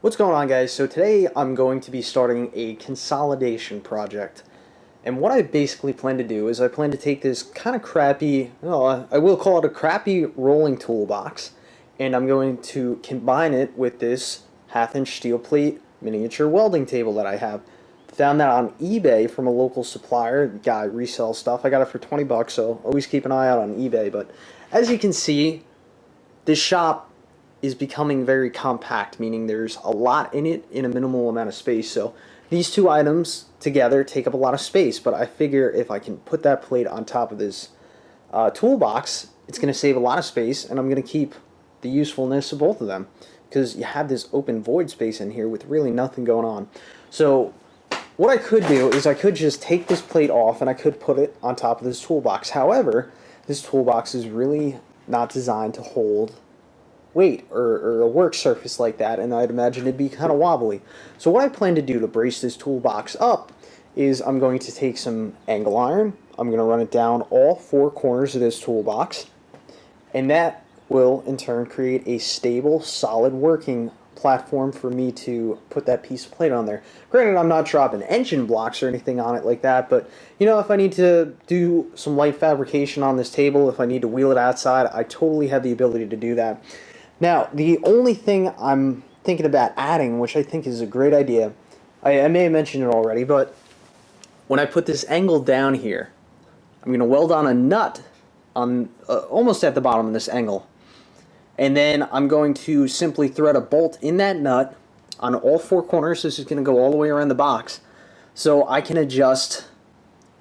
What's going on, guys? So today I'm going to be starting a consolidation project. And what I basically plan to do is I plan to take this kind of crappy, well, I will call it a crappy rolling toolbox, and I'm going to combine it with this half-inch steel plate miniature welding table that I have. Found that on eBay from a local supplier. The guy resells stuff. I got it for 20 bucks, so always keep an eye out on eBay. But as you can see, this shop is becoming very compact, meaning there's a lot in it in a minimal amount of space. So these two items together take up a lot of space, but I figure if I can put that plate on top of this toolbox, it's going to save a lot of space, and I'm going to keep the usefulness of both of them, because you have this open void space in here with really nothing going on. So what I could do is I could just take this plate off and I could put it on top of this toolbox. However, this toolbox is really not designed to hold weight or a work surface like that, and I'd imagine it'd be kind of wobbly. So what I plan to do to brace this toolbox up is I'm going to take some angle iron, I'm going to run it down all four corners of this toolbox, and that will in turn create a stable, solid working platform for me to put that piece of plate on there. Granted, I'm not dropping engine blocks or anything on it like that, but you know, if I need to do some light fabrication on this table, if I need to wheel it outside, I totally have the ability to do that. Now, the only thing I'm thinking about adding, which I think is a great idea, I may have mentioned it already, but when I put this angle down here, I'm going to weld on a nut on almost at the bottom of this angle. And then I'm going to simply thread a bolt in that nut on all four corners. This is going to go all the way around the box. So I can adjust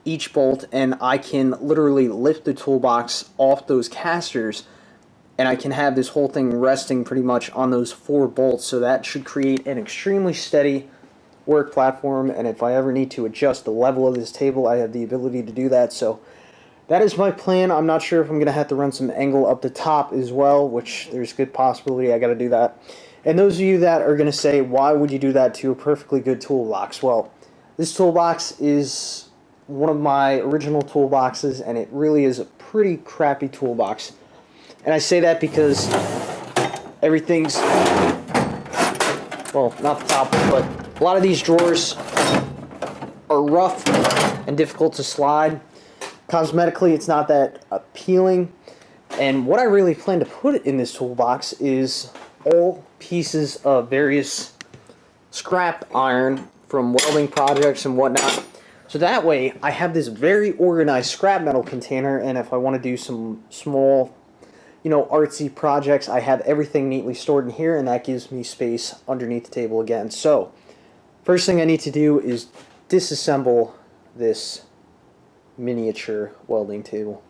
each bolt, and I can literally lift the toolbox off those casters, and I can have this whole thing resting pretty much on those four bolts. So that should create an extremely steady work platform, and if I ever need to adjust the level of this table, I have the ability to do that. So that is my plan. I'm not sure if I'm going to have to run some angle up the top as well, which there's good possibility I got to do that. And those of you that are going to say, why would you do that to a perfectly good toolbox? Well, this toolbox is one of my original toolboxes, and it really is a pretty crappy toolbox. And I say that because everything's, well, not the top, but a lot of these drawers are rough and difficult to slide. Cosmetically, it's not that appealing. And what I really plan to put in this toolbox is all pieces of various scrap iron from welding projects and whatnot. So that way, I have this very organized scrap metal container, and if I want to do some small, artsy projects, I have everything neatly stored in here, and that gives me space underneath the table again. So, first thing I need to do is disassemble this miniature welding table.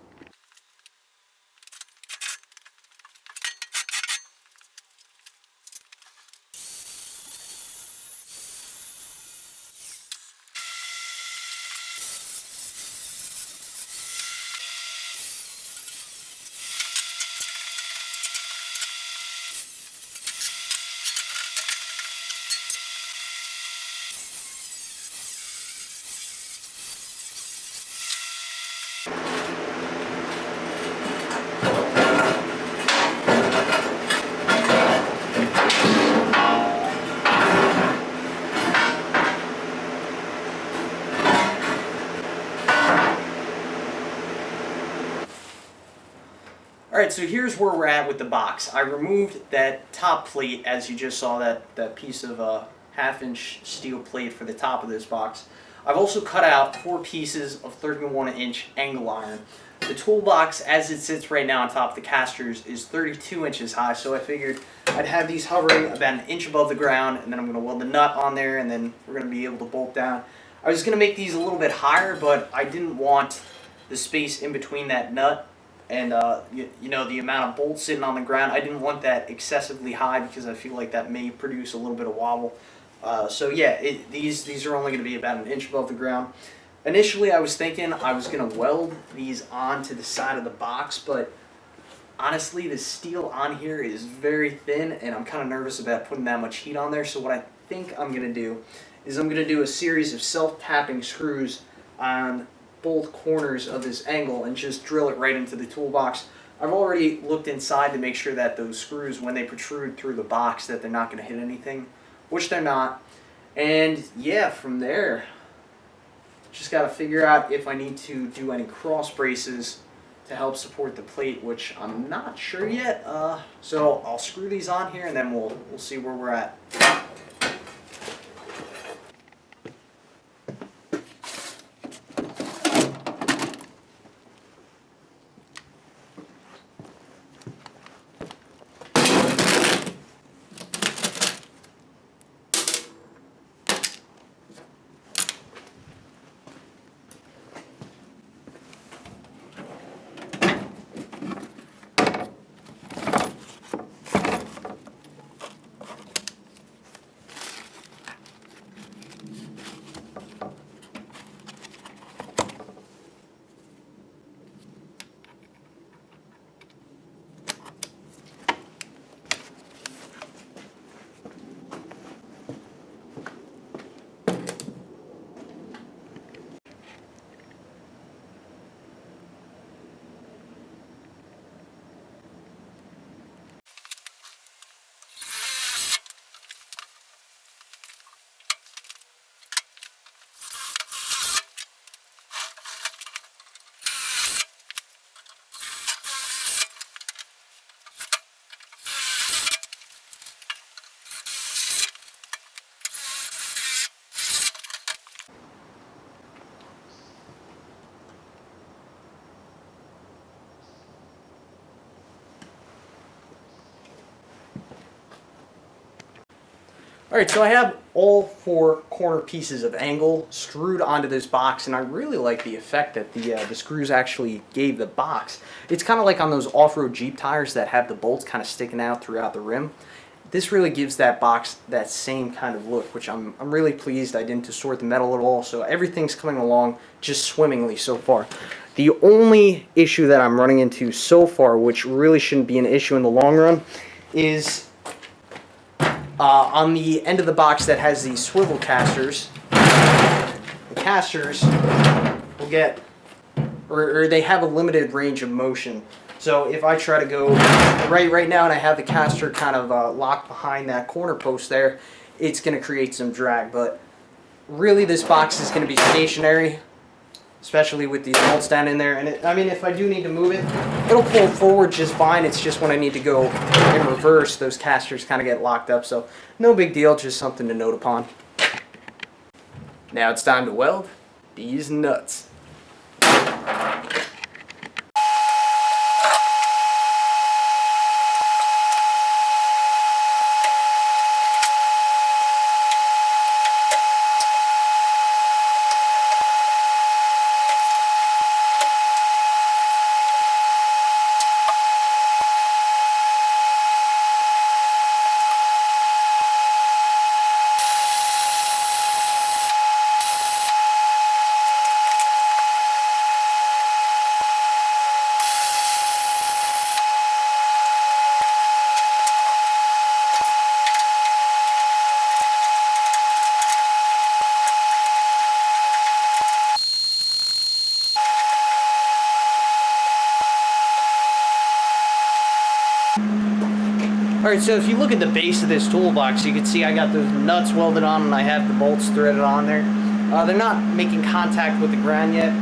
Alright, so here's where we're at with the box. I removed that top plate, as you just saw, that piece of half-inch steel plate for the top of this box. I've also cut out 4 pieces of 31-inch angle iron. The toolbox, as it sits right now on top of the casters, is 32 inches high, so I figured I'd have these hovering about an inch above the ground, and then I'm going to weld the nut on there, and then we're going to be able to bolt down. I was going to make these a little bit higher, but I didn't want the space in between that nut and the amount of bolts sitting on the ground. I didn't want that excessively high because I feel like that may produce a little bit of wobble. So yeah, these are only going to be about an inch above the ground. Initially, I was thinking I was going to weld these onto the side of the box, but honestly, the steel on here is very thin, and I'm kind of nervous about putting that much heat on there. So what I think I'm going to do is I'm going to do a series of self-tapping screws on both corners of this angle and just drill it right into the toolbox. I've already looked inside to make sure that those screws, when they protrude through the box, that they're not going to hit anything. which they're not. And yeah, from there, just got to figure out if I need to do any cross braces to help support the plate, which I'm not sure yet. So I'll screw these on here and then we'll see where we're at. Alright, so I have all 4 corner pieces of angle screwed onto this box, and I really like the effect that the screws actually gave the box. It's kind of like on those off-road Jeep tires that have the bolts kind of sticking out throughout the rim. This really gives that box that same kind of look, which I'm really pleased. I didn't distort the metal at all, so everything's coming along just swimmingly so far. The only issue that I'm running into so far, which really shouldn't be an issue in the long run, is on the end of the box that has these swivel casters. The casters will get, or they have a limited range of motion. So if I try to go right now and I have the caster kind of locked behind that corner post there, it's going to create some drag. But really this box is going to be stationary, especially with these bolts down in there. And I mean, if I do need to move it, it'll pull forward just fine. It's just when I need to go in reverse, those casters kind of get locked up. So no big deal, just something to note upon. Now it's time to weld these nuts. Alright, so if you look at the base of this toolbox, you can see I got those nuts welded on and I have the bolts threaded on there. They're not making contact with the ground yet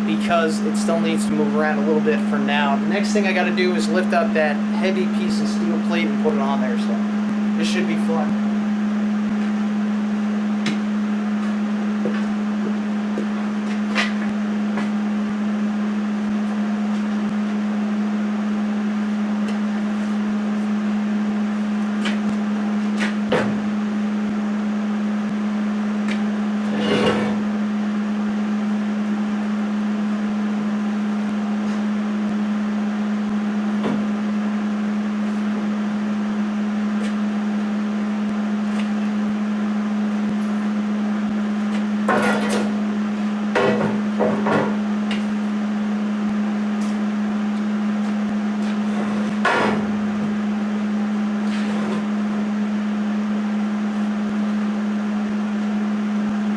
because it still needs to move around a little bit for now. The next thing I got to do is lift up that heavy piece of steel plate and put it on there, so this should be fun.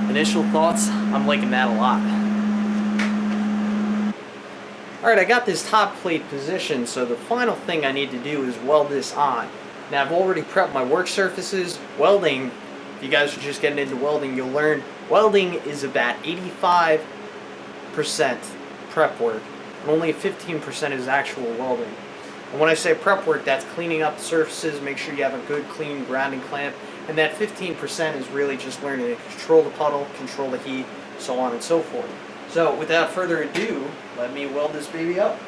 Initial thoughts, I'm liking that a lot. Alright, I got this top plate positioned, so the final thing I need to do is weld this on. Now I've already prepped my work surfaces. Welding if you guys are just getting into welding, you'll learn welding is about 85% prep work, and only 15% is actual welding. And when I say prep work, that's cleaning up the surfaces, make sure you have a good clean grounding clamp, and that 15% is really just learning to control the puddle, control the heat, so on and so forth. So without further ado, let me weld this baby up.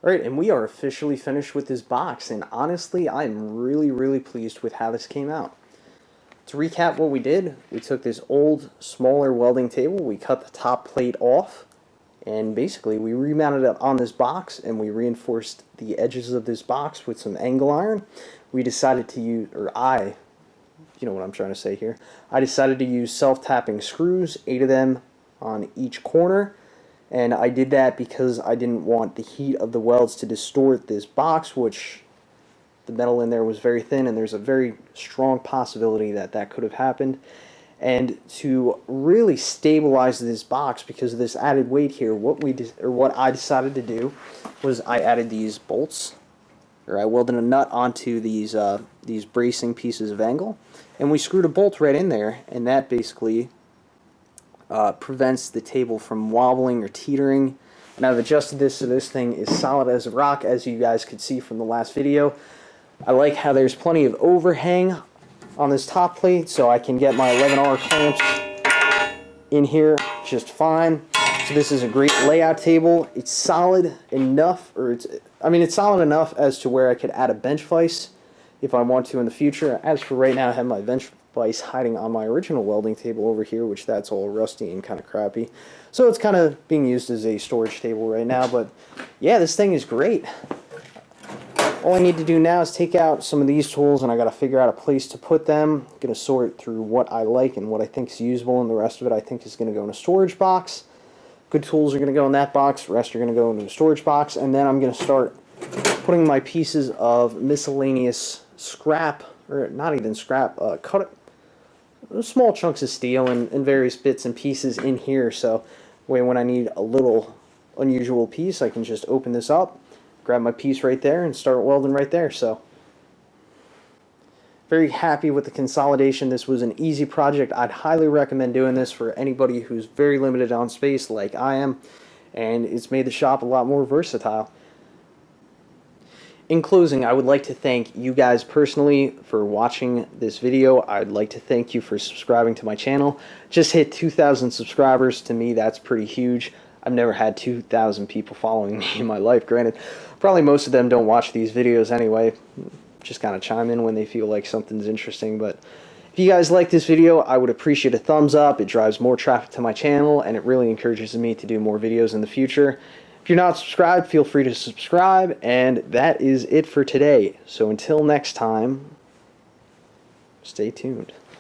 Alright, and we are officially finished with this box, and honestly, I'm really pleased with how this came out. To recap what we did, we took this old, smaller welding table, we cut the top plate off, and basically we remounted it on this box, and we reinforced the edges of this box with some angle iron. We decided to use, you know what I'm trying to say here, I decided to use self-tapping screws, 8 of them on each corner. And I did that because I didn't want the heat of the welds to distort this box, which the metal in there was very thin, and there's a very strong possibility that that could have happened. And to really stabilize this box, because of this added weight here, what I decided to do was I added these bolts, or I welded a nut onto these bracing pieces of angle, and we screwed a bolt right in there, and that basically prevents the table from wobbling or teetering. And I've adjusted this so this thing is solid as a rock, as you guys could see from the last video. I like how there's plenty of overhang on this top plate, so I can get my 11R clamps in here just fine. So this is a great layout table. It's solid enough, it's solid enough as to where I could add a bench vise if I want to in the future. As for right now, I have my bench vise hiding on my original welding table over here, which that's all rusty and kind of crappy. So it's kind of being used as a storage table right now, but yeah, this thing is great. All I need to do now is take out some of these tools, and I got to figure out a place to put them. I'm going to sort through what I like and what I think is usable, and the rest of it I think is going to go in a storage box. Good tools are going to go in that box, the rest are going to go into a storage box, and then I'm going to start putting my pieces of miscellaneous scrap, or not even scrap, small chunks of steel and various bits and pieces in here, so when I need a little unusual piece, I can just open this up, grab my piece right there, and start welding right there. So very happy with the consolidation. This was an easy project. I'd highly recommend doing this for anybody who's very limited on space like I am, and it's made the shop a lot more versatile. In closing, I would like to thank you guys personally for watching this video. I'd like to thank you for subscribing to my channel. Just hit 2,000 subscribers. To me, that's pretty huge. I've never had 2,000 people following me in my life. Granted, probably most of them don't watch these videos anyway. Just kind of chime in when they feel like something's interesting. But if you guys like this video, I would appreciate a thumbs up. It drives more traffic to my channel, and it really encourages me to do more videos in the future. If you're not subscribed, feel free to subscribe, and that is it for today. So until next time, stay tuned.